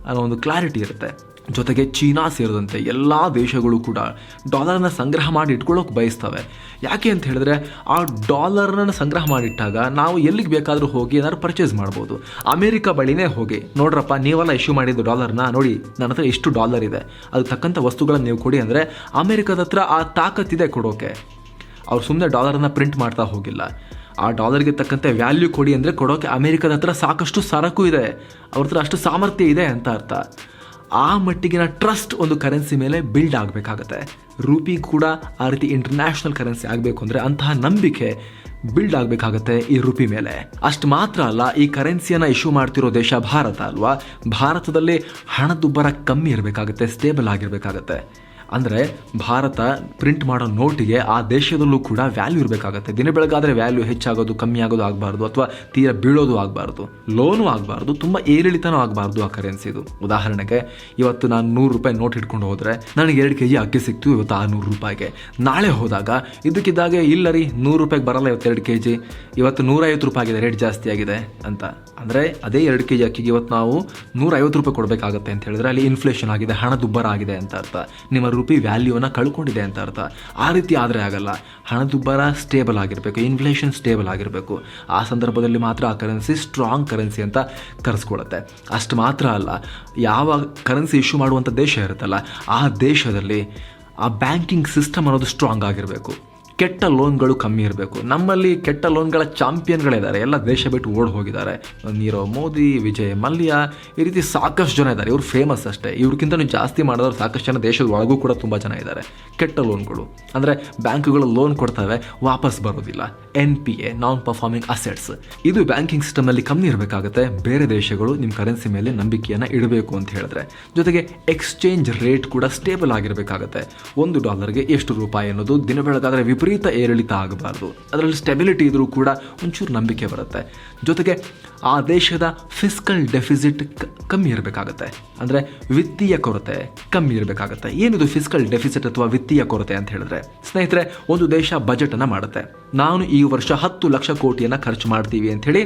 Speaker 1: ಅನ್ನೋ ಒಂದು ಕ್ಲಾರಿಟಿ ಇರುತ್ತೆ. ಜೊತೆಗೆ ಚೀನಾ ಸೇರಿದಂತೆ ಎಲ್ಲ ದೇಶಗಳು ಕೂಡ ಡಾಲರ್ನ ಸಂಗ್ರಹ ಮಾಡಿ ಇಟ್ಕೊಳ್ಳೋಕೆ ಬಯಸ್ತವೆ. ಯಾಕೆ ಅಂತ ಹೇಳಿದ್ರೆ, ಆ ಡಾಲರ್ನ ಸಂಗ್ರಹ ಮಾಡಿಟ್ಟಾಗ ನಾವು ಎಲ್ಲಿಗೆ ಬೇಕಾದರೂ ಹೋಗಿ ಏನಾದ್ರು ಪರ್ಚೇಸ್ ಮಾಡ್ಬೋದು. ಅಮೆರಿಕ ಬಳಿನೇ ಹೋಗಿ, ನೋಡ್ರಪ್ಪ ನೀವೆಲ್ಲ ಇಶ್ಯೂ ಮಾಡಿದ್ದು ಡಾಲರ್ನ, ನೋಡಿ ನನ್ನ ಹತ್ರ ಎಷ್ಟು ಡಾಲರ್ ಇದೆ, ಅದು ತಕ್ಕಂಥ ವಸ್ತುಗಳನ್ನು ನೀವು ಕೊಡಿ ಅಂದರೆ ಅಮೆರಿಕದ ಹತ್ರ ಆ ತಾಕತ್ತಿದೆ ಕೊಡೋಕೆ. ಅವ್ರು ಸುಮ್ಮನೆ ಡಾಲರನ್ನು ಪ್ರಿಂಟ್ ಮಾಡ್ತಾ ಹೋಗಿಲ್ಲ. ಆ ಡಾಲರ್ಗೆ ತಕ್ಕಂತೆ ವ್ಯಾಲ್ಯೂ ಕೊಡಿ ಅಂದರೆ ಕೊಡೋಕೆ ಅಮೆರಿಕದ ಹತ್ರ ಸಾಕಷ್ಟು ಸರಕು ಇದೆ, ಅವ್ರ ಹತ್ರ ಅಷ್ಟು ಸಾಮರ್ಥ್ಯ ಇದೆ ಅಂತ ಅರ್ಥ. ಆ ಮಟ್ಟಿಗಿನ ಟ್ರಸ್ಟ್ ಒಂದು ಕರೆನ್ಸಿ ಮೇಲೆ ಬಿಲ್ಡ್ ಆಗಬೇಕಾಗತ್ತೆ. ರೂಪಿ ಕೂಡ ಆ ರೀತಿ ಇಂಟರ್ನ್ಯಾಷನಲ್ ಕರೆನ್ಸಿ ಆಗಬೇಕು ಅಂದರೆ ಅಂತಹ ನಂಬಿಕೆ ಬಿಲ್ಡ್ ಆಗಬೇಕಾಗತ್ತೆ ಈ ರೂಪಿ ಮೇಲೆ. ಅಷ್ಟು ಮಾತ್ರ ಅಲ್ಲ, ಈ ಕರೆನ್ಸಿಯನ್ನು ಇಶ್ಯೂ ಮಾಡ್ತಿರೋ ದೇಶ ಭಾರತ ಅಲ್ವಾ, ಭಾರತದಲ್ಲಿ ಹಣದುಬ್ಬರ ಕಮ್ಮಿ ಇರಬೇಕಾಗತ್ತೆ, ಸ್ಟೇಬಲ್ ಆಗಿರಬೇಕಾಗತ್ತೆ. ಅಂದರೆ ಭಾರತ ಪ್ರಿಂಟ್ ಮಾಡೋ ನೋಟಿಗೆ ಆ ದೇಶದಲ್ಲೂ ಕೂಡ ವ್ಯಾಲ್ಯೂ ಇರಬೇಕಾಗತ್ತೆ. ದಿನ ಬೆಳಗಾದರೆ ವ್ಯಾಲ್ಯೂ ಹೆಚ್ಚಾಗೋದು ಕಮ್ಮಿ ಆಗೋದು ಆಗಬಾರ್ದು, ಅಥವಾ ತೀರ ಬೀಳೋದು ಆಗಬಾರ್ದು, ಲೋನು ಆಗಬಾರ್ದು, ತುಂಬ ಏರಿಳಿತನೂ ಆಗಬಾರ್ದು ಆ ಕರೆನ್ಸಿದು. ಉದಾಹರಣೆಗೆ, ಇವತ್ತು ನಾನು 100 ರೂಪಾಯಿ ನೋಟ್ ಇಟ್ಕೊಂಡು ಹೋದರೆ ನನಗೆ 2 kg ಅಕ್ಕಿ ಸಿಕ್ತು ಇವತ್ತು 600 ರೂಪಾಯಿಗೆ. ನಾಳೆ ಹೋದಾಗ ಇದಕ್ಕಿದ್ದಾಗೆ ಇಲ್ಲ ರೀ 100 ರೂಪಾಯಿಗೆ ಬರಲ್ಲ ಇವತ್ತು 2 kg, ಇವತ್ತು 150 ರೂಪಾಯಿ ಆಗಿದೆ, ರೇಟ್ ಜಾಸ್ತಿ ಆಗಿದೆ ಅಂತ. ಅಂದರೆ ಅದೇ 2 kg ಅಕ್ಕಿಗೆ ಇವತ್ತು ನಾವು 150 ರೂಪಾಯಿ ಕೊಡಬೇಕಾಗತ್ತೆ ಅಂತ ಹೇಳಿದ್ರೆ ಅಲ್ಲಿ ಇನ್ಫ್ಲೇಷನ್ ಆಗಿದೆ, ಹಣದುಬ್ಬರ ಆಗಿದೆ ಅಂತ ಅರ್ಥ. ನಿಮ್ಮ ರೂಪಿ ವ್ಯಾಲ್ಯೂವನ್ನು ಕಳ್ಕೊಂಡಿದೆ ಅಂತ ಅರ್ಥ. ಆ ರೀತಿ ಆದರೆ ಆಗಲ್ಲ. ಹಣದುಬ್ಬರ ಸ್ಟೇಬಲ್ ಆಗಿರಬೇಕು, ಇನ್ಫ್ಲೇಷನ್ ಸ್ಟೇಬಲ್ ಆಗಿರಬೇಕು. ಆ ಸಂದರ್ಭದಲ್ಲಿ ಮಾತ್ರ ಆ ಕರೆನ್ಸಿ ಸ್ಟ್ರಾಂಗ್ ಕರೆನ್ಸಿ ಅಂತ ಕರೆಸ್ಕೊಳ್ಳುತ್ತೆ. ಅಷ್ಟು ಮಾತ್ರ ಅಲ್ಲ, ಯಾವ ಕರೆನ್ಸಿ ಇಶ್ಯೂ ಮಾಡುವಂಥ ದೇಶ ಇರುತ್ತಲ್ಲ, ಆ ದೇಶದಲ್ಲಿ ಆ ಬ್ಯಾಂಕಿಂಗ್ ಸಿಸ್ಟಮ್ ಅನ್ನೋದು ಸ್ಟ್ರಾಂಗ್ ಆಗಿರಬೇಕು. ಕೆಟ್ಟ ಲೋನ್ಗಳು ಕಮ್ಮಿ ಇರಬೇಕು. ನಮ್ಮಲ್ಲಿ ಕೆಟ್ಟ ಲೋನ್ಗಳ ಚಾಂಪಿಯನ್ಗಳಿದ್ದಾರೆ, ಎಲ್ಲ ದೇಶ ಬಿಟ್ಟು ಓಡಿ ಹೋಗಿದ್ದಾರೆ. ನೀರವ್ ಮೋದಿ, ವಿಜಯ್ ಮಲ್ಯ, ಈ ರೀತಿ ಸಾಕಷ್ಟು ಜನ ಇದ್ದಾರೆ. ಇವರು ಫೇಮಸ್ ಅಷ್ಟೇ, ಇವ್ರಿಗಿಂತ ಜಾಸ್ತಿ ಮಾಡಿದವರು ಸಾಕಷ್ಟು ಜನ ದೇಶದ ಒಳಗೂ ಕೂಡ ತುಂಬ ಜನ ಇದ್ದಾರೆ. ಕೆಟ್ಟ ಲೋನ್ಗಳು ಅಂದರೆ ಬ್ಯಾಂಕುಗಳು ಲೋನ್ ಕೊಡ್ತವೆ, ವಾಪಸ್ ಬರೋದಿಲ್ಲ. NPA, ನಾನ್ ಪರ್ಫಾರ್ಮಿಂಗ್ ಅಸೆಟ್ಸ್, ಇದು ಬ್ಯಾಂಕಿಂಗ್ ಸಿಸ್ಟಮ್ನಲ್ಲಿ ಕಮ್ಮಿ ಇರಬೇಕಾಗುತ್ತೆ. ಬೇರೆ ದೇಶಗಳು ನಿಮ್ಮ ಕರೆನ್ಸಿ ಮೇಲೆ ನಂಬಿಕೆಯನ್ನು ಇಡಬೇಕು ಅಂತ ಹೇಳಿದ್ರೆ. ಜೊತೆಗೆ ಎಕ್ಸ್ಚೇಂಜ್ ರೇಟ್ ಕೂಡ ಸ್ಟೇಬಲ್ ಆಗಿರಬೇಕಾಗತ್ತೆ. $1 ಎಷ್ಟು ರೂಪಾಯಿ ಅನ್ನೋದು ದಿನ ಬೆಳಗಾದರೆ ವಿಪರೀತ ವಿಪರೀತ ಏರಿಳಿತ ಆಗಬಾರ್ದು, ಅದರಲ್ಲಿ ಸ್ಟೆಬಿಲಿಟಿ ಇದ್ರೂ ಕೂಡ ಒಂಚೂರು ನಂಬಿಕೆ ಬರುತ್ತೆ. ಜೊತೆಗೆ ಆ ದೇಶದ ಫಿಸ್ಕಲ್ ಡೆಫಿಸಿಟ್ ಕಮ್ಮಿ ಇರಬೇಕಾಗತ್ತೆ, ಅಂದರೆ ವಿತ್ತೀಯ ಕೊರತೆ ಕಮ್ಮಿ ಇರಬೇಕಾಗತ್ತೆ. ಏನಿದು ಫಿಸ್ಕಲ್ ಡೆಫಿಸಿಟ್ ಅಥವಾ ವಿತ್ತೀಯ ಕೊರತೆ ಅಂತ ಹೇಳಿದ್ರೆ, ಸ್ನೇಹಿತರೆ, ಒಂದು ದೇಶ ಬಜೆಟನ್ನು ಮಾಡುತ್ತೆ. ನಾನು ಈ ವರ್ಷ 10 ಲಕ್ಷ ಕೋಟಿಯನ್ನು ಖರ್ಚು ಮಾಡ್ತೀವಿ ಅಂಥೇಳಿ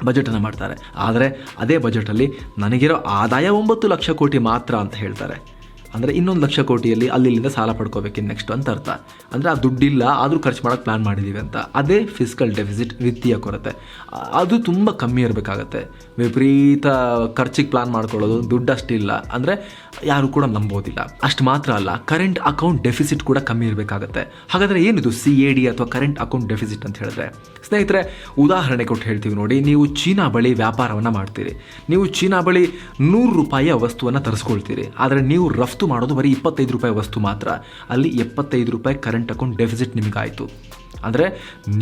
Speaker 1: ಬಜೆಟನ್ನು ಮಾಡ್ತಾರೆ. ಆದರೆ ಅದೇ ಬಜೆಟಲ್ಲಿ ನನಗಿರೋ ಆದಾಯ 9 ಲಕ್ಷ ಕೋಟಿ ಮಾತ್ರ ಅಂತ ಹೇಳ್ತಾರೆ. ಅಂದರೆ 1 ಲಕ್ಷ ಕೋಟಿಯಲ್ಲಿ ಅಲ್ಲಿಂದ ಸಾಲ ಪಡ್ಕೋಬೇಕಿನ್ನು ನೆಕ್ಸ್ಟ್ ಅಂತ ಅರ್ಥ. ಅಂದರೆ ಆ ದುಡ್ಡಿಲ್ಲ ಆದರೂ ಖರ್ಚು ಮಾಡೋಕ್ಕೆ ಪ್ಲ್ಯಾನ್ ಮಾಡಿದ್ದೀವಿ ಅಂತ. ಅದೇ ಫಿಸ್ಕಲ್ ಡೆಫಿಸಿಟ್, ವಿತ್ತೀಯ ಕೊರತೆ. ಅದು ತುಂಬ ಕಮ್ಮಿ ಇರಬೇಕಾಗತ್ತೆ. ವಿಪರೀತ ಖರ್ಚಿಗೆ ಪ್ಲ್ಯಾನ್ ಮಾಡ್ಕೊಳ್ಳೋದು, ದುಡ್ಡಷ್ಟಿಲ್ಲ ಅಂದರೆ ಯಾರು ಕೂಡ ನಂಬೋದಿಲ್ಲ. ಅಷ್ಟು ಮಾತ್ರ ಅಲ್ಲ, ಕರೆಂಟ್ ಅಕೌಂಟ್ ಡೆಫಿಸಿಟ್ ಕೂಡ ಕಮ್ಮಿ ಇರಬೇಕಾಗತ್ತೆ. ಹಾಗಾದರೆ ಏನಿದು CAD ಅಥವಾ ಕರೆಂಟ್ ಅಕೌಂಟ್ ಡೆಫಿಸಿಟ್ ಅಂತ ಹೇಳಿದ್ರೆ, ಸ್ನೇಹಿತರೆ, ಉದಾಹರಣೆ ಕೊಟ್ಟು ಹೇಳ್ತೀವಿ ನೋಡಿ. ನೀವು ಚೀನಾ ಬಳಿ ವ್ಯಾಪಾರವನ್ನು ಮಾಡ್ತೀರಿ. ನೀವು ಚೀನಾ ಬಳಿ 100 ರೂಪಾಯಿಯ ವಸ್ತುವನ್ನು ತರಿಸ್ಕೊಳ್ತೀರಿ. ಆದರೆ ನೀವು ರಫ್ತು ಮಾಡೋದು ಬರೀ 25 ರೂಪಾಯಿ ವಸ್ತು ಮಾತ್ರ. ಅಲ್ಲಿ 75 ರೂಪಾಯಿ ಕರೆಂಟ್ ಅಕೌಂಟ್ ಡೆಫಿಸಿಟ್ ನಿಮಗಾಯಿತು. ಅಂದರೆ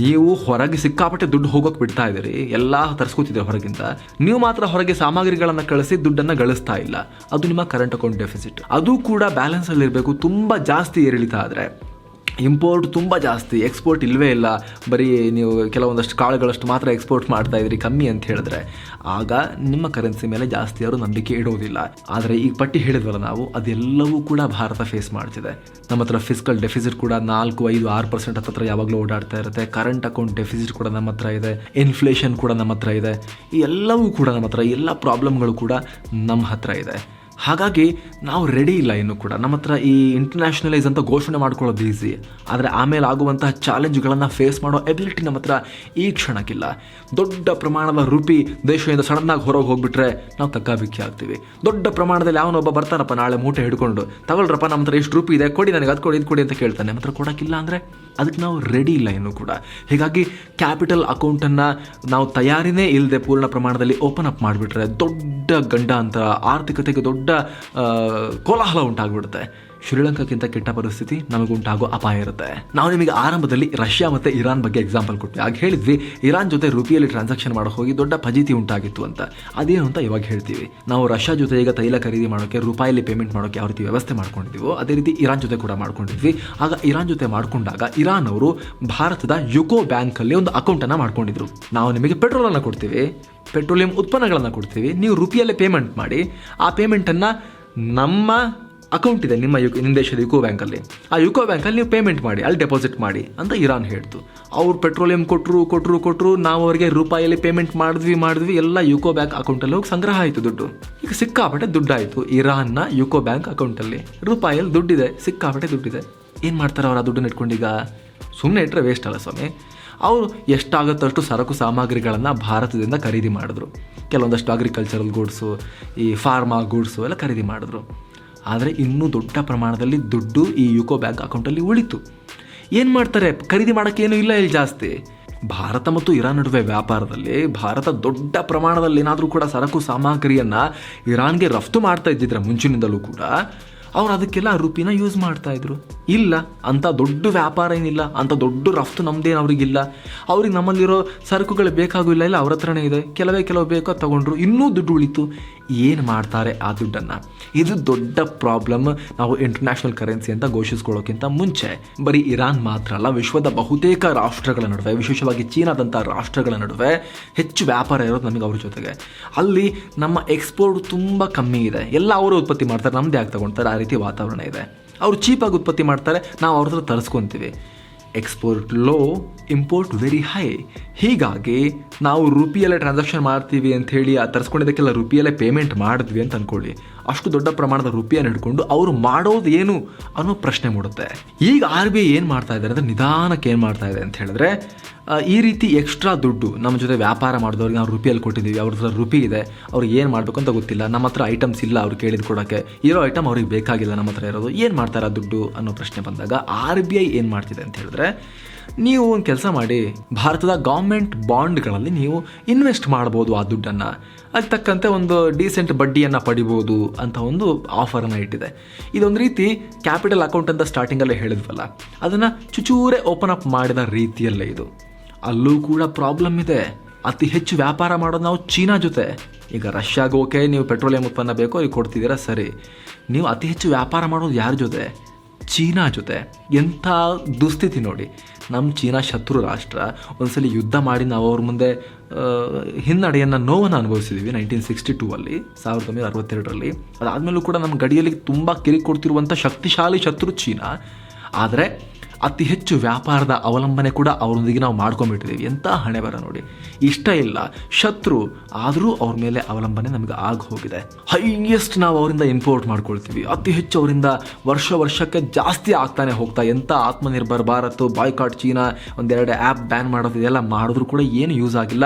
Speaker 1: ನೀವು ಹೊರಗೆ ಸಿಕ್ಕಾಪಟ್ಟೆ ದುಡ್ಡು ಹೋಗೋಕೆ ಬಿಡ್ತಾ ಇದ್ದೀರಿ, ಎಲ್ಲ ತರಿಸ್ಕೊತಿದ್ದೀರಿ ಹೊರಗಿಂತ. ನೀವು ಮಾತ್ರ ಹೊರಗೆ ಸಾಮಗ್ರಿಗಳನ್ನು ಕಳಿಸಿ ದುಡ್ಡನ್ನು ಗಳಿಸ್ತಾ ಇಲ್ಲ. ಅದು ನಿಮ್ಮ ಕರೆಂಟ್ ಅಕೌಂಟ್ ಡೆಫಿಸಿಟ್. ಅದು ಕೂಡ ಬ್ಯಾಲೆನ್ಸಲ್ಲಿರಬೇಕು. ತುಂಬ ಜಾಸ್ತಿ ಏರಿಳಿತ ಆದರೆ ಇಂಪೋರ್ಟ್ ತುಂಬ ಜಾಸ್ತಿ, ಎಕ್ಸ್ಪೋರ್ಟ್ ಇಲ್ಲವೇ ಇಲ್ಲ, ಬರೀ ನೀವು ಕೆಲವೊಂದಷ್ಟು ಕಾಳುಗಳಷ್ಟು ಮಾತ್ರ ಎಕ್ಸ್ಪೋರ್ಟ್ ಮಾಡ್ತಾ ಇದ್ರಿ, ಕಮ್ಮಿ ಅಂತ ಹೇಳಿದ್ರೆ ಆಗ ನಿಮ್ಮ ಕರೆನ್ಸಿ ಮೇಲೆ ಜಾಸ್ತಿ ಅವರು ನಂಬಿಕೆ ಇಡೋದಿಲ್ಲ. ಆದರೆ ಈಗ ಪಟ್ಟಿ ಹೇಳಿದ್ವಲ್ಲ ನಾವು, ಅದೆಲ್ಲವೂ ಕೂಡ ಭಾರತ ಫೇಸ್ ಮಾಡ್ತಿದೆ. ನಮ್ಮ ಹತ್ರ ಫಿಸ್ಕಲ್ ಡೆಫಿಸಿಟ್ ಕೂಡ 4, 5, 6% ಹತ್ರ ಯಾವಾಗಲೂ ಓಡಾಡ್ತಾ ಇರುತ್ತೆ. ಕರೆಂಟ್ ಅಕೌಂಟ್ ಡೆಫಿಸಿಟ್ ಕೂಡ ನಮ್ಮ ಹತ್ರ ಇದೆ. ಇನ್ಫ್ಲೇಷನ್ ಕೂಡ ನಮ್ಮ ಹತ್ರ ಇದೆ. ಈ ಎಲ್ಲವೂ ಕೂಡ ನಮ್ಮ ಹತ್ರ, ಎಲ್ಲ ಪ್ರಾಬ್ಲಮ್ಗಳು ಕೂಡ ನಮ್ಮ ಹತ್ರ ಇದೆ. ಹಾಗಾಗಿ ನಾವು ರೆಡಿ ಇಲ್ಲ ಇನ್ನೂ ಕೂಡ. ನಮ್ಮ ಹತ್ರ ಈ ಇಂಟರ್ನ್ಯಾಷನಲೈಸ್ ಅಂತ ಘೋಷಣೆ ಮಾಡ್ಕೊಳ್ಳೋದು ಈಸಿ, ಆದರೆ ಆಮೇಲೆ ಆಗುವಂತಹ ಚಾಲೆಂಜ್ಗಳನ್ನು ಫೇಸ್ ಮಾಡೋ ಎಬಿಲಿಟಿ ನಮ್ಮ ಹತ್ರ ಈ ಕ್ಷಣಕ್ಕಿಲ್ಲ. ದೊಡ್ಡ ಪ್ರಮಾಣದ ರೂಪಿ ದೇಶದಿಂದ ಸಡನ್ನಾಗಿ ಹೊರಗೆ ಹೋಗ್ಬಿಟ್ರೆ ನಾವು ತಕ್ಕಾಬಿಕ್ಕಿ ಆಗ್ತೀವಿ. ದೊಡ್ಡ ಪ್ರಮಾಣದಲ್ಲಿ ಯಾವನೊಬ್ಬ ಬರ್ತಾನಪ್ಪ ನಾಳೆ ಮೂಟೆ ಹಿಡ್ಕೊಂಡು, ತಗೊಳ್ರಪ್ಪ ನಮ್ಮ ಹತ್ರ ಎಷ್ಟು ರೂಪಿ ಇದೆ, ಕೊಡಿ ನನಗೆ, ಅದು ಕೊಡಿ, ಇದು ಕೊಡಿ ಅಂತ ಕೇಳ್ತಾನೆ. ನಮ್ಮ ಹತ್ರ ಕೊಡೋಕ್ಕಿಲ್ಲ ಅಂದರೆ ಅದಕ್ಕೆ ನಾವು ರೆಡಿ ಇಲ್ಲ ಇನ್ನೂ ಕೂಡ. ಹೀಗಾಗಿ ಕ್ಯಾಪಿಟಲ್ ಅಕೌಂಟನ್ನು ನಾವು ತಯಾರಿನೇ ಇಲ್ಲದೆ ಪೂರ್ಣ ಪ್ರಮಾಣದಲ್ಲಿ ಓಪನ್ ಅಪ್ ಮಾಡಿಬಿಟ್ರೆ ದೊಡ್ಡ ಗಂಡಾಂತರ, ಆರ್ಥಿಕತೆಗೆ ದೊಡ್ಡ ಕೋಲಾಹಲ ಉಂಟಾಗ್ಬಿಡುತ್ತೆ. ಶ್ರೀಲಂಕಾಕ್ಕಿಂತ ಕೆಟ್ಟ ಪರಿಸ್ಥಿತಿ ನಮಗುಂಟಾಗೋ ಅಪಾಯ ಇರುತ್ತೆ. ನಾವು ನಿಮಗೆ ಆರಂಭದಲ್ಲಿ ರಷ್ಯಾ ಮತ್ತು ಇರಾನ್ ಬಗ್ಗೆ ಎಕ್ಸಾಂಪಲ್ ಕೊಟ್ವಿ. ಆಗ ಹೇಳಿದ್ವಿ ಇರಾನ್ ಜೊತೆ ರೂಪಿಯಲ್ಲಿ ಟ್ರಾನ್ಸಾಕ್ಷನ್ ಮಾಡೋ ಹೋಗಿ ದೊಡ್ಡ ಫಜೀತಿ ಉಂಟಾಗಿತ್ತು ಅಂತ. ಅದೇನು ಅಂತ ಇವಾಗ ಹೇಳ್ತೀವಿ. ನಾವು ರಷ್ಯಾ ಜೊತೆ ಈಗ ತೈಲ ಖರೀದಿ ಮಾಡೋಕ್ಕೆ ರೂಪಾಯಲ್ಲಿ ಪೇಮೆಂಟ್ ಮಾಡೋಕ್ಕೆ ಯಾವ ರೀತಿ ವ್ಯವಸ್ಥೆ ಮಾಡ್ಕೊಂಡಿದ್ದೀವೋ ಅದೇ ರೀತಿ ಇರಾನ್ ಜೊತೆ ಕೂಡ ಮಾಡ್ಕೊಂಡಿದ್ವಿ. ಆಗ ಇರಾನ್ ಜೊತೆ ಮಾಡ್ಕೊಂಡಾಗ ಇರಾನ್ ಅವರು ಭಾರತದ ಯುಕೋ ಬ್ಯಾಂಕಲ್ಲಿ ಒಂದು ಅಕೌಂಟನ್ನು ಮಾಡ್ಕೊಂಡಿದ್ರು. ನಾವು ನಿಮಗೆ ಪೆಟ್ರೋಲನ್ನು ಕೊಡ್ತೀವಿ, ಪೆಟ್ರೋಲಿಯಂ ಉತ್ಪನ್ನಗಳನ್ನು ಕೊಡ್ತೀವಿ, ನೀವು ರೂಪಿಯಲ್ಲೇ ಪೇಮೆಂಟ್ ಮಾಡಿ, ಆ ಪೇಮೆಂಟನ್ನು ನಮ್ಮ ಅಕೌಂಟ್ ಇದೆ ನಿಮ್ಮ ದೇಶದ ಯುಕೋ ಬ್ಯಾಂಕಲ್ಲಿ, ಆ ಯುಕೋ ಬ್ಯಾಂಕಲ್ಲಿ ನೀವು ಪೇಮೆಂಟ್ ಮಾಡಿ, ಅಲ್ಲಿ ಡೆಪಾಸಿಟ್ ಮಾಡಿ ಅಂತ ಇರಾನ್ ಹೇಳ್ತು. ಅವ್ರು ಪೆಟ್ರೋಲಿಯಂ ಕೊಟ್ಟರು, ನಾವು ಅವರಿಗೆ ರೂಪಾಯಲ್ಲಿ ಪೇಮೆಂಟ್ ಮಾಡಿದ್ವಿ, ಎಲ್ಲ ಯುಕೋ ಬ್ಯಾಂಕ್ ಅಕೌಂಟಲ್ಲಿ ಹೋಗಿ ಸಂಗ್ರಹ ಆಯಿತು ದುಡ್ಡು. ಈಗ ಸಿಕ್ಕಾಪಟ್ಟೆ ದುಡ್ಡಾಯಿತು ಇರಾನ್ನ ಯುಕೋ ಬ್ಯಾಂಕ್ ಅಕೌಂಟಲ್ಲಿ. ರೂಪಾಯಲ್ಲಿ ದುಡ್ಡಿದೆ, ಸಿಕ್ಕಾಪಟ್ಟೆ ದುಡ್ಡಿದೆ. ಏನು ಮಾಡ್ತಾರೆ ಅವ್ರು ಆ ದುಡ್ಡನ್ನು ಇಟ್ಕೊಂಡೀಗ? ಸುಮ್ಮನೆ ಇಟ್ಟರೆ ವೇಸ್ಟ್ ಅಲ್ಲ ಸ್ವಾಮಿ. ಅವರು ಎಷ್ಟಾಗುತ್ತಷ್ಟು ಸರಕು ಸಾಮಗ್ರಿಗಳನ್ನು ಭಾರತದಿಂದ ಖರೀದಿ ಮಾಡಿದ್ರು. ಕೆಲವೊಂದಷ್ಟು ಅಗ್ರಿಕಲ್ಚರಲ್ ಗೂಡ್ಸು, ಈ ಫಾರ್ಮಾ ಗೂಡ್ಸು ಎಲ್ಲ ಖರೀದಿ ಮಾಡಿದ್ರು. ಆದರೆ ಇನ್ನೂ ದೊಡ್ಡ ಪ್ರಮಾಣದಲ್ಲಿ ದುಡ್ಡು ಈ ಯುಕೋ ಬ್ಯಾಂಕ್ ಅಕೌಂಟಲ್ಲಿ ಉಳಿತು. ಏನು ಮಾಡ್ತಾರೆ? ಖರೀದಿ ಮಾಡೋಕ್ಕೇನು ಇಲ್ಲ ಇಲ್ಲಿ ಜಾಸ್ತಿ. ಭಾರತ ಮತ್ತು ಇರಾನ್ ನಡುವೆ ವ್ಯಾಪಾರದಲ್ಲಿ ಭಾರತ ದೊಡ್ಡ ಪ್ರಮಾಣದಲ್ಲಿ ಏನಾದರೂ ಕೂಡ ಸರಕು ಸಾಮಗ್ರಿಯನ್ನು ಇರಾನ್ಗೆ ರಫ್ತು ಮಾಡ್ತಾ ಇದ್ದಿದ್ರೆ ಮುಂಚಿನಿಂದಲೂ ಕೂಡ ಅವ್ರು ಅದಕ್ಕೆಲ್ಲ ರೂಪಿನ ಯೂಸ್ ಮಾಡ್ತಾಯಿದ್ರು. ಇಲ್ಲ, ಅಂಥ ದೊಡ್ಡ ವ್ಯಾಪಾರ ಏನಿಲ್ಲ, ಅಂಥ ದೊಡ್ಡ ರಫ್ತು ನಮ್ಮದೇನು ಅವ್ರಿಗಿಲ್ಲ. ಅವ್ರಿಗೆ ನಮ್ಮಲ್ಲಿರೋ ಸರಕುಗಳು ಬೇಕಾಗಿಲ್ಲ, ಇಲ್ಲ ಅವ್ರ ಹತ್ರನೇ ಇದೆ, ಕೆಲವು ಬೇಕೋ ತಗೊಂಡ್ರು, ಇನ್ನೂ ದುಡ್ಡು ಉಳಿತು. ಏನು ಮಾಡ್ತಾರೆ ಆ ದುಡ್ಡನ್ನು? ಇದು ದೊಡ್ಡ ಪ್ರಾಬ್ಲಮ್. ನಾವು ಇಂಟರ್ನ್ಯಾಷನಲ್ ಕರೆನ್ಸಿ ಅಂತ ಘೋಷಿಸ್ಕೊಳ್ಳೋಕ್ಕಿಂತ ಮುಂಚೆ ಬರೀ ಇರಾನ್ ಮಾತ್ರ ಅಲ್ಲ, ವಿಶ್ವದ ಬಹುತೇಕ ರಾಷ್ಟ್ರಗಳ ನಡುವೆ, ವಿಶೇಷವಾಗಿ ಚೀನಾದಂಥ ರಾಷ್ಟ್ರಗಳ ನಡುವೆ ಹೆಚ್ಚು ವ್ಯಾಪಾರ ಇರೋದು ನಮಗೆ ಅವ್ರ ಜೊತೆಗೆ. ಅಲ್ಲಿ ನಮ್ಮ ಎಕ್ಸ್ಪೋರ್ಟ್ ತುಂಬ ಕಮ್ಮಿ ಇದೆ. ಎಲ್ಲ ಅವರು ಉತ್ಪತ್ತಿ ಮಾಡ್ತಾರೆ, ನಮ್ಮದೇ ಯಾಕೆ ತಗೊಳ್ತಾರೆ? ಆ ರೀತಿ ವಾತಾವರಣ ಇದೆ. ಅವರು ಚೀಪಾಗಿ ಉತ್ಪತ್ತಿ ಮಾಡ್ತಾರೆ, ನಾವು ಅವ್ರ ಹತ್ರ ತರಿಸ್ಕೊತೀವಿ. Export low, import very high. ಹೀಗಾಗಿ ನಾವು ರೂಪಿಯಲ್ಲೇ ಟ್ರಾನ್ಸಾಕ್ಷನ್ ಮಾಡ್ತೀವಿ ಅಂಥೇಳಿ ಆ ತರಿಸ್ಕೊಂಡಿದ್ದಕ್ಕೆಲ್ಲ ರೂಪಿಯಲ್ಲೇ ಪೇಮೆಂಟ್ ಮಾಡಿದ್ವಿ ಅಂತ ಅಂದ್ಕೊಳ್ಳಿ. ಅಷ್ಟು ದೊಡ್ಡ ಪ್ರಮಾಣದ ರೂಪಿಯನ್ನು ಹಿಡ್ಕೊಂಡು ಅವರು ಮಾಡೋದು ಏನು ಅನ್ನೋ ಪ್ರಶ್ನೆ ಮೂಡುತ್ತೆ. ಈಗ RBI ಏನು ಮಾಡ್ತಾ ಇದ್ದಾರೆ ಅಂದರೆ ನಿಧಾನಕ್ಕೆ ಏನು ಮಾಡ್ತಾ ಇದೆ ಅಂತ ಹೇಳಿದ್ರೆ, ಈ ರೀತಿ ಎಕ್ಸ್ಟ್ರಾ ದುಡ್ಡು ನಮ್ಮ ಜೊತೆ ವ್ಯಾಪಾರ ಮಾಡಿದವ್ರಿಗೆ ನಾವು ರೂಪಿಯಲ್ಲಿ ಕೊಟ್ಟಿದ್ದೀವಿ, ಅವ್ರ ಹತ್ರ ರೂಪಿ ಇದೆ, ಅವ್ರಿಗೆ ಏನು ಮಾಡಬೇಕು ಅಂತ ಗೊತ್ತಿಲ್ಲ, ನಮ್ಮ ಹತ್ರ ಐಟಮ್ಸ್ ಇಲ್ಲ ಅವ್ರು ಕೇಳಿದ ಕೊಡೋಕ್ಕೆ, ಇರೋ ಐಟಮ್ ಅವ್ರಿಗೆ ಬೇಕಾಗಿಲ್ಲ, ನಮ್ಮ ಹತ್ರ ಇರೋದು, ಏನು ಮಾಡ್ತಾರೆ ಆ ದುಡ್ಡು ಅನ್ನೋ ಪ್ರಶ್ನೆ ಬಂದಾಗ RBI ಏನು ಮಾಡ್ತಿದೆ ಅಂತ ಹೇಳಿದ್ರೆ, ನೀವು ಒಂದು ಕೆಲಸ ಮಾಡಿ, ಭಾರತದ ಗೌರ್ಮೆಂಟ್ ಬಾಂಡ್ಗಳಲ್ಲಿ ನೀವು ಇನ್ವೆಸ್ಟ್ ಮಾಡ್ಬೋದು ಆ ದುಡ್ಡನ್ನು, ಅದಕ್ಕೆ ತಕ್ಕಂತೆ ಒಂದು ಡೀಸೆಂಟ್ ಬಡ್ಡಿಯನ್ನು ಪಡಿಬೋದು ಅಂತ ಒಂದು ಆಫರನ್ನು ಇಟ್ಟಿದೆ. ಇದೊಂದು ರೀತಿ ಕ್ಯಾಪಿಟಲ್ ಅಕೌಂಟ್ ಅಂತ ಸ್ಟಾರ್ಟಿಂಗಲ್ಲೇ ಹೇಳಿದ್ವಲ್ಲ, ಅದನ್ನು ಚುಚೂರೆ ಓಪನ್ ಅಪ್ ಮಾಡಿದ ರೀತಿಯಲ್ಲೇ ಇದು. ಅಲ್ಲೂ ಕೂಡ ಪ್ರಾಬ್ಲಮ್ ಇದೆ. ಅತಿ ಹೆಚ್ಚು ವ್ಯಾಪಾರ ಮಾಡೋದು ನಾವು ಚೀನಾ ಜೊತೆ. ಈಗ ರಷ್ಯಾಗೆ ಓಕೆ, ನೀವು ಪೆಟ್ರೋಲಿಯಂ ಉತ್ಪನ್ನ ಬೇಕೋ ಈಗ ಕೊಡ್ತಿದ್ದೀರಾ ಸರಿ, ನೀವು ಅತಿ ಹೆಚ್ಚು ವ್ಯಾಪಾರ ಮಾಡೋದು ಯಾರ ಜೊತೆ? ಚೀನಾ ಜೊತೆ ಎಂಥ ದುಸ್ಥಿತಿ ನೋಡಿ. ನಮ್ಮ ಚೀನಾ ಶತ್ರು ರಾಷ್ಟ್ರ. ಒಂದ್ಸಲಿ ಯುದ್ಧ ಮಾಡಿ ನಾವು ಅವ್ರ ಮುಂದೆ ಹಿನ್ನಡೆಯನ್ನು ನೋವನ್ನು ಅನುಭವಿಸಿದ್ದೀವಿ 1962 1962. ಅದಾದಮೇಲೂ ಕೂಡ ನಮ್ಮ ಗಡಿಯಲ್ಲಿ ತುಂಬ ಕಿರಿಕ್ ಕೊಡ್ತಿರುವಂಥ ಶಕ್ತಿಶಾಲಿ ಶತ್ರು ಚೀನಾ. ಆದರೆ ಅತಿ ಹೆಚ್ಚು ವ್ಯಾಪಾರದ ಅವಲಂಬನೆ ಕೂಡ ಅವರೊಂದಿಗೆ ನಾವು ಮಾಡ್ಕೊಂಡ್ಬಿಟ್ಟಿದ್ದೀವಿ. ಎಂಥ ಹಣೆ ಬರ ನೋಡಿ. ಇಷ್ಟ ಇಲ್ಲ, ಶತ್ರು, ಆದರೂ ಅವ್ರ ಮೇಲೆ ಅವಲಂಬನೆ ನಮಗೆ ಆಗಿ ಹೋಗಿದೆ. ಹೈಯೆಸ್ಟ್ ನಾವು ಅವರಿಂದ ಇಂಪೋರ್ಟ್ ಮಾಡ್ಕೊಳ್ತೀವಿ. ಅತಿ ಹೆಚ್ಚು ಅವರಿಂದ ವರ್ಷಕ್ಕೆ ಜಾಸ್ತಿ ಆಗ್ತಾನೆ ಹೋಗ್ತಾ. ಎಂಥ ಆತ್ಮನಿರ್ಭರ್ ಭಾರತ್, ಬಾಯ್ಕಾಟ್ ಚೀನಾ, ಒಂದೆರಡು ಆ್ಯಪ್ ಬ್ಯಾನ್ ಮಾಡೋದು ಇದೆಲ್ಲ ಮಾಡಿದ್ರು ಕೂಡ ಏನು ಯೂಸ್ ಆಗಿಲ್ಲ.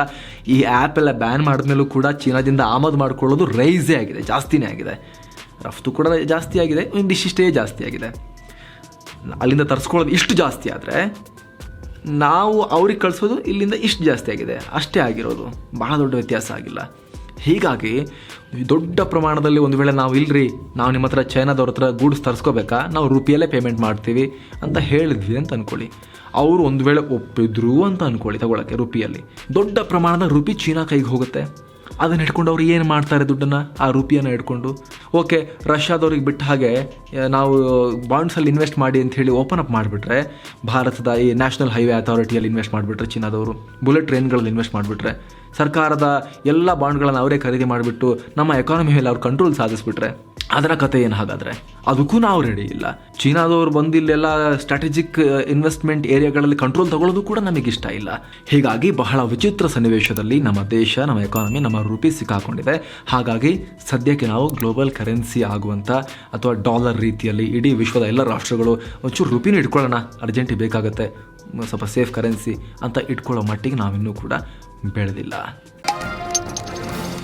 Speaker 1: ಈ ಆ್ಯಪ್ ಎಲ್ಲ ಬ್ಯಾನ್ ಮಾಡಿದ್ಮೇಲೂ ಕೂಡ ಚೀನಾದಿಂದ ಆಮದು ಮಾಡ್ಕೊಳ್ಳೋದು ರೈಸೇ ಆಗಿದೆ, ಜಾಸ್ತಿನೇ ಆಗಿದೆ. ರಫ್ತು ಕೂಡ ಜಾಸ್ತಿ ಆಗಿದೆ, ಒಂದಿಷ್ಟೇ ಜಾಸ್ತಿ ಆಗಿದೆ. ಅಲ್ಲಿಂದ ತರಿಸ್ಕೊಳ್ಳೋದು ಇಷ್ಟು ಜಾಸ್ತಿ ಆದರೆ ನಾವು ಅವ್ರಿಗೆ ಕಳಿಸೋದು ಇಲ್ಲಿಂದ ಇಷ್ಟು ಜಾಸ್ತಿ ಆಗಿದೆ, ಅಷ್ಟೇ ಆಗಿರೋದು. ಬಹಳ ದೊಡ್ಡ ವ್ಯತ್ಯಾಸ ಆಗಿಲ್ಲ. ಹೀಗಾಗಿ ದೊಡ್ಡ ಪ್ರಮಾಣದಲ್ಲಿ ಒಂದು ವೇಳೆ ನಾವು ಇಲ್ಲರಿ, ನಾವು ನಿಮ್ಮ ಹತ್ರ ಚೈನಾದವ್ರ ಹತ್ರ ಗೂಡ್ಸ್ ತರಿಸ್ಕೋಬೇಕಾ, ನಾವು ರೂಪಿಯಲ್ಲೇ ಪೇಮೆಂಟ್ ಮಾಡ್ತೀವಿ ಅಂತ ಹೇಳಿದ್ವಿ ಅಂತ ಅಂದ್ಕೊಳ್ಳಿ. ಅವರು ಒಂದು ವೇಳೆ ಒಪ್ಪಿದ್ರು ಅಂತ ಅಂದ್ಕೊಳ್ಳಿ ತಗೊಳ್ಳೋಕ್ಕೆ ರೂಪಿಯಲ್ಲಿ. ದೊಡ್ಡ ಪ್ರಮಾಣದ ರೂಪಿ ಚೀನಾ ಕೈಗೆ ಹೋಗುತ್ತೆ. ಅದನ್ನು ಹಿಡ್ಕೊಂಡು ಅವ್ರು ಏನು ಮಾಡ್ತಾರೆ ದುಡ್ಡನ್ನು, ಆ ರೂಪಿಯನ್ನು ಹಿಡ್ಕೊಂಡು. ಓಕೆ, ರಷ್ಯಾದವ್ರಿಗೆ ಬಿಟ್ಟ ಹಾಗೆ ನಾವು ಬಾಂಡ್ಸಲ್ಲಿ ಇನ್ವೆಸ್ಟ್ ಮಾಡಿ ಅಂತ ಹೇಳಿ ಓಪನ್ ಅಪ್ ಮಾಡಿಬಿಟ್ರೆ, ಭಾರತದ ಈ ನ್ಯಾಷನಲ್ ಹೈವೇ ಅಥಾರಿಟಿಯಲ್ಲಿ ಇನ್ವೆಸ್ಟ್ ಮಾಡಿಬಿಟ್ರೆ ಚೀನಾದವರು, ಬುಲೆಟ್ ಟ್ರೈನ್ಗಳಲ್ಲಿ ಇನ್ವೆಸ್ಟ್ ಮಾಡಿಬಿಟ್ರೆ, ಸರ್ಕಾರದ ಎಲ್ಲ ಬಾಂಡ್ಗಳನ್ನು ಅವರೇ ಖರೀದಿ ಮಾಡಿಬಿಟ್ಟು ನಮ್ಮ ಎಕಾನಮಿ ಮೇಲೆ ಅವ್ರು ಕಂಟ್ರೋಲ್ ಸಾಧಿಸ್ಬಿಟ್ರೆ ಅದರ ಕತೆ ಏನು? ಹಾಗಾದರೆ ಅದಕ್ಕೂ ನಾವು ರೆಡಿ ಇಲ್ಲ. ಚೀನಾದವ್ರು ಬಂದು ಇಲ್ಲೆಲ್ಲ ಸ್ಟ್ರಾಟಜಿಕ್ ಇನ್ವೆಸ್ಟ್ಮೆಂಟ್ ಏರಿಯಾಗಳಲ್ಲಿ ಕಂಟ್ರೋಲ್ ತಗೊಳ್ಳೋದು ಕೂಡ ನಮಗಿಷ್ಟ ಇಲ್ಲ. ಹೀಗಾಗಿ ಬಹಳ ವಿಚಿತ್ರ ಸನ್ನಿವೇಶದಲ್ಲಿ ನಮ್ಮ ದೇಶ, ನಮ್ಮ ಎಕಾನಮಿ, ನಮ್ಮ ರೂಪಿ ಸಿಕ್ಕಾಕೊಂಡಿದೆ. ಹಾಗಾಗಿ ಸದ್ಯಕ್ಕೆ ನಾವು ಗ್ಲೋಬಲ್ ಕರೆನ್ಸಿ ಆಗುವಂಥ ಅಥವಾ ಡಾಲರ್ ರೀತಿಯಲ್ಲಿ ಇಡೀ ವಿಶ್ವದ ಎಲ್ಲ ರಾಷ್ಟ್ರಗಳು ಒಂಚೂರು ರೂಪಿನ ಇಟ್ಕೊಳ್ಳೋಣ, ಅರ್ಜೆಂಟಿಗೆ ಬೇಕಾಗುತ್ತೆ, ಸ್ವಲ್ಪ ಸೇಫ್ ಕರೆನ್ಸಿ ಅಂತ ಇಟ್ಕೊಳ್ಳೋ ಮಟ್ಟಿಗೆ ನಾವಿನ್ನೂ ಕೂಡ ಬೆಳೆದಿಲ್ಲ.